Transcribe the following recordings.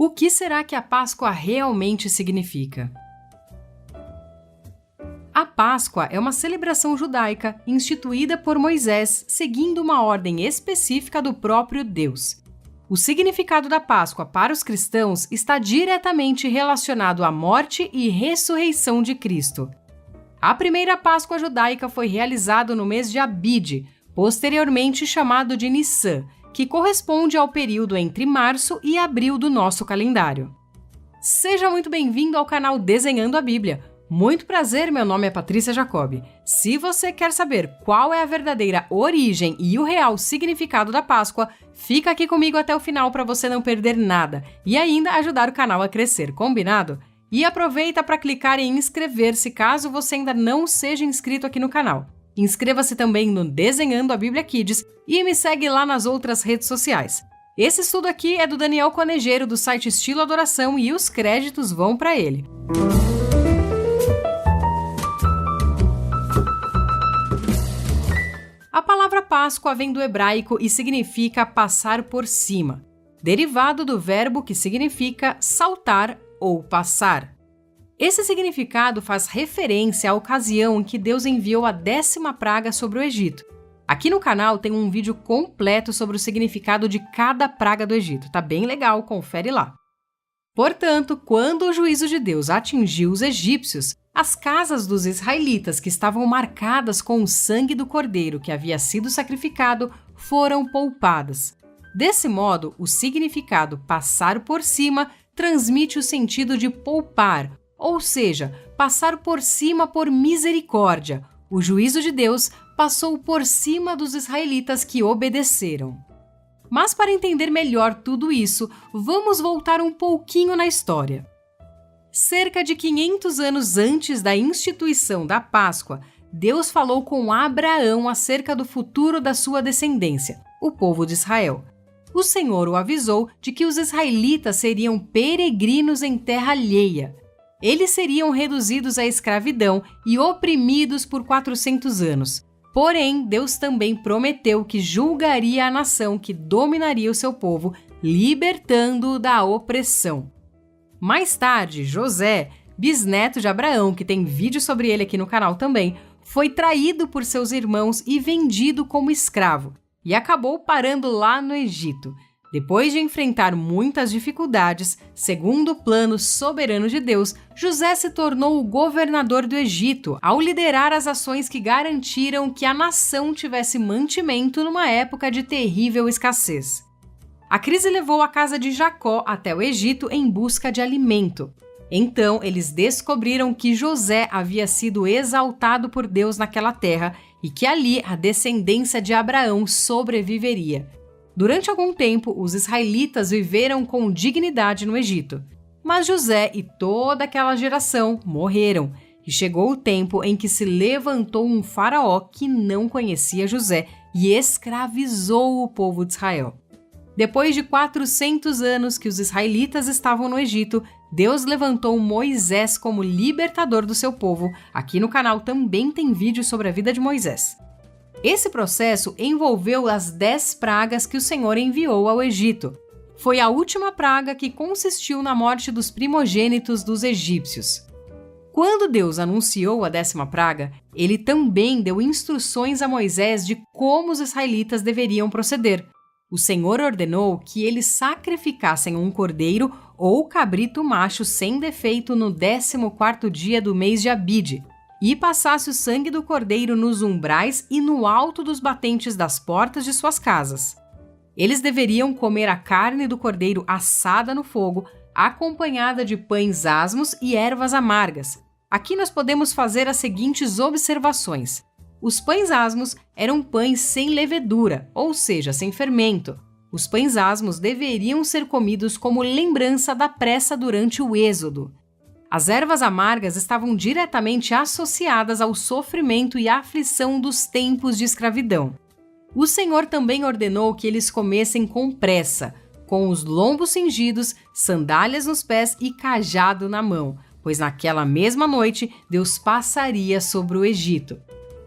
O que será que a Páscoa realmente significa? A Páscoa é uma celebração judaica instituída por Moisés, seguindo uma ordem específica do próprio Deus. O significado da Páscoa para os cristãos está diretamente relacionado à morte e ressurreição de Cristo. A primeira Páscoa judaica foi realizada no mês de Abide, posteriormente chamado de Nissan, que corresponde ao período entre março e abril do nosso calendário. Seja muito bem-vindo ao canal Desenhando a Bíblia. Muito prazer, meu nome é Patrícia Jacob. Se você quer saber qual é a verdadeira origem e o real significado da Páscoa, fica aqui comigo até o final para você não perder nada e ainda ajudar o canal a crescer, combinado? E aproveita para clicar em inscrever-se caso você ainda não seja inscrito aqui no canal. Inscreva-se também no Desenhando a Bíblia Kids e me segue lá nas outras redes sociais. Esse estudo aqui é do Daniel Conejeiro, do site Estilo Adoração, e os créditos vão para ele. A palavra Páscoa vem do hebraico e significa passar por cima, derivado do verbo que significa saltar ou passar. Esse significado faz referência à ocasião em que Deus enviou a 10ª praga sobre o Egito. Aqui no canal tem um vídeo completo sobre o significado de cada praga do Egito. Tá bem legal, confere lá. Portanto, quando o juízo de Deus atingiu os egípcios, as casas dos israelitas que estavam marcadas com o sangue do cordeiro que havia sido sacrificado foram poupadas. Desse modo, o significado passar por cima transmite o sentido de poupar, ou seja, passar por cima por misericórdia. O juízo de Deus passou por cima dos israelitas que obedeceram. Mas para entender melhor tudo isso, vamos voltar um pouquinho na história. Cerca de 500 anos antes da instituição da Páscoa, Deus falou com Abraão acerca do futuro da sua descendência, o povo de Israel. O Senhor o avisou de que os israelitas seriam peregrinos em terra alheia. Eles seriam reduzidos à escravidão e oprimidos por 400 anos. Porém, Deus também prometeu que julgaria a nação que dominaria o seu povo, libertando-o da opressão. Mais tarde, José, bisneto de Abraão, que tem vídeo sobre ele aqui no canal também, foi traído por seus irmãos e vendido como escravo, e acabou parando lá no Egito. Depois de enfrentar muitas dificuldades, segundo o plano soberano de Deus, José se tornou o governador do Egito, ao liderar as ações que garantiram que a nação tivesse mantimento numa época de terrível escassez. A crise levou a casa de Jacó até o Egito em busca de alimento. Então, eles descobriram que José havia sido exaltado por Deus naquela terra e que ali a descendência de Abraão sobreviveria. Durante algum tempo, os israelitas viveram com dignidade no Egito. Mas José e toda aquela geração morreram, e chegou o tempo em que se levantou um faraó que não conhecia José e escravizou o povo de Israel. Depois de 400 anos que os israelitas estavam no Egito, Deus levantou Moisés como libertador do seu povo. Aqui no canal também tem vídeo sobre a vida de Moisés. Esse processo envolveu as 10 pragas que o Senhor enviou ao Egito. Foi a última praga que consistiu na morte dos primogênitos dos egípcios. Quando Deus anunciou a 10ª praga, ele também deu instruções a Moisés de como os israelitas deveriam proceder. O Senhor ordenou que eles sacrificassem um cordeiro ou cabrito macho sem defeito no 14º dia do mês de Abide, e passasse o sangue do cordeiro nos umbrais e no alto dos batentes das portas de suas casas. Eles deveriam comer a carne do cordeiro assada no fogo, acompanhada de pães asmos e ervas amargas. Aqui nós podemos fazer as seguintes observações. Os pães asmos eram pães sem levedura, ou seja, sem fermento. Os pães asmos deveriam ser comidos como lembrança da pressa durante o êxodo. As ervas amargas estavam diretamente associadas ao sofrimento e aflição dos tempos de escravidão. O Senhor também ordenou que eles comessem com pressa, com os lombos cingidos, sandálias nos pés e cajado na mão, pois naquela mesma noite Deus passaria sobre o Egito.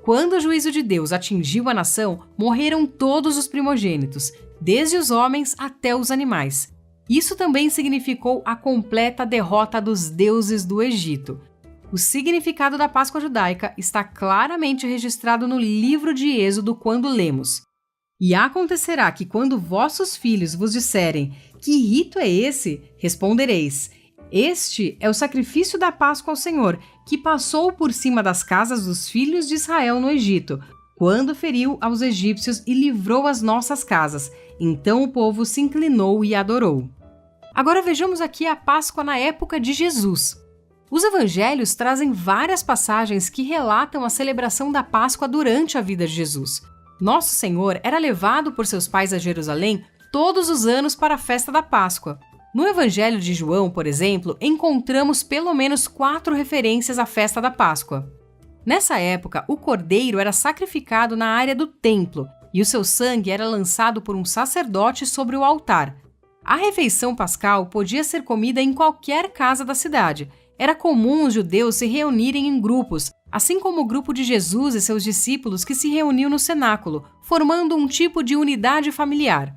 Quando o juízo de Deus atingiu a nação, morreram todos os primogênitos, desde os homens até os animais. Isso também significou a completa derrota dos deuses do Egito. O significado da Páscoa judaica está claramente registrado no livro de Êxodo quando lemos: "E acontecerá que quando vossos filhos vos disserem, que rito é esse? Respondereis: este é o sacrifício da Páscoa ao Senhor, que passou por cima das casas dos filhos de Israel no Egito, quando feriu aos egípcios e livrou as nossas casas. Então o povo se inclinou e adorou." Agora vejamos aqui a Páscoa na época de Jesus. Os evangelhos trazem várias passagens que relatam a celebração da Páscoa durante a vida de Jesus. Nosso Senhor era levado por seus pais a Jerusalém todos os anos para a festa da Páscoa. No Evangelho de João, por exemplo, encontramos pelo menos 4 referências à festa da Páscoa. Nessa época, o cordeiro era sacrificado na área do templo e o seu sangue era lançado por um sacerdote sobre o altar. A refeição pascal podia ser comida em qualquer casa da cidade. Era comum os judeus se reunirem em grupos, assim como o grupo de Jesus e seus discípulos que se reuniu no cenáculo, formando um tipo de unidade familiar.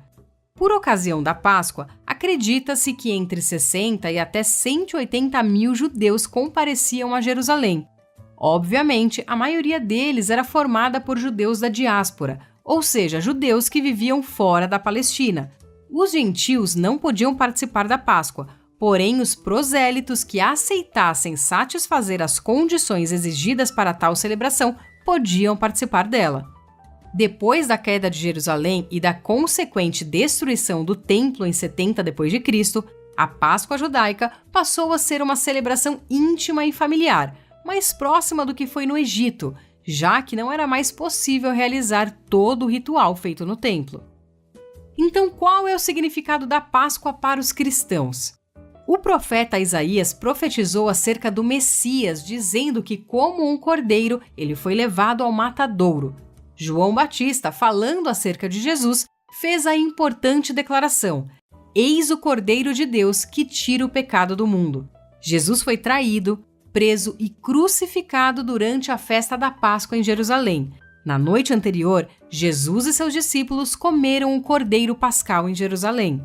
Por ocasião da Páscoa, acredita-se que entre 60 e até 180 mil judeus compareciam a Jerusalém. Obviamente, a maioria deles era formada por judeus da diáspora, ou seja, judeus que viviam fora da Palestina. Os gentios não podiam participar da Páscoa, porém os prosélitos que aceitassem satisfazer as condições exigidas para tal celebração podiam participar dela. Depois da queda de Jerusalém e da consequente destruição do templo em 70 d.C., a Páscoa judaica passou a ser uma celebração íntima e familiar, mais próxima do que foi no Egito, já que não era mais possível realizar todo o ritual feito no templo. Então, qual é o significado da Páscoa para os cristãos? O profeta Isaías profetizou acerca do Messias, dizendo que, como um cordeiro, ele foi levado ao matadouro. João Batista, falando acerca de Jesus, fez a importante declaração: "Eis o Cordeiro de Deus que tira o pecado do mundo." Jesus foi traído, preso e crucificado durante a festa da Páscoa em Jerusalém. Na noite anterior, Jesus e seus discípulos comeram o Cordeiro Pascal em Jerusalém.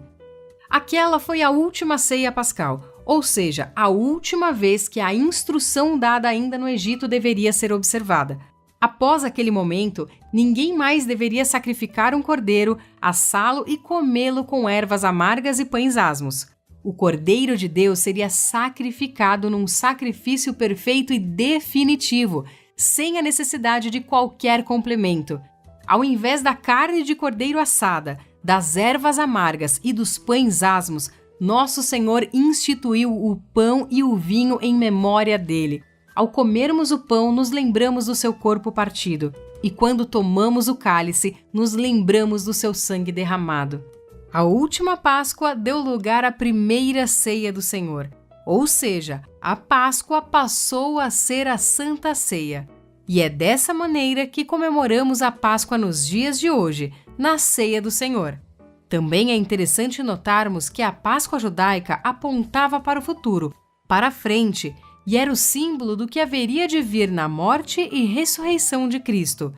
Aquela foi a última ceia pascal, ou seja, a última vez que a instrução dada ainda no Egito deveria ser observada. Após aquele momento, ninguém mais deveria sacrificar um cordeiro, assá-lo e comê-lo com ervas amargas e pães asmos. O Cordeiro de Deus seria sacrificado num sacrifício perfeito e definitivo, sem a necessidade de qualquer complemento. Ao invés da carne de cordeiro assada, das ervas amargas e dos pães asmos, nosso Senhor instituiu o pão e o vinho em memória dele. Ao comermos o pão, nos lembramos do seu corpo partido, e quando tomamos o cálice, nos lembramos do seu sangue derramado. A última Páscoa deu lugar à primeira ceia do Senhor, ou seja, a Páscoa passou a ser a Santa Ceia. E é dessa maneira que comemoramos a Páscoa nos dias de hoje, na Ceia do Senhor. Também é interessante notarmos que a Páscoa judaica apontava para o futuro, para a frente, e era o símbolo do que haveria de vir na morte e ressurreição de Cristo.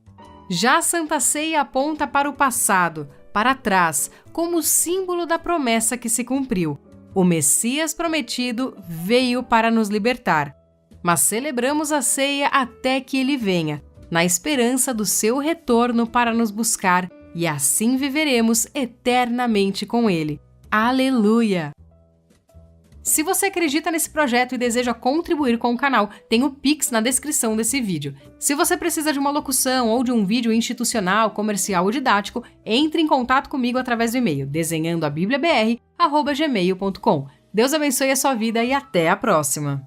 Já a Santa Ceia aponta para o passado, para trás, como símbolo da promessa que se cumpriu. O Messias prometido veio para nos libertar, mas celebramos a ceia até que ele venha, na esperança do seu retorno para nos buscar, e assim viveremos eternamente com ele. Aleluia! Se você acredita nesse projeto e deseja contribuir com o canal, tem o Pix na descrição desse vídeo. Se você precisa de uma locução ou de um vídeo institucional, comercial ou didático, entre em contato comigo através do e-mail desenhandoabibliabr@gmail.com. Deus abençoe a sua vida e até a próxima!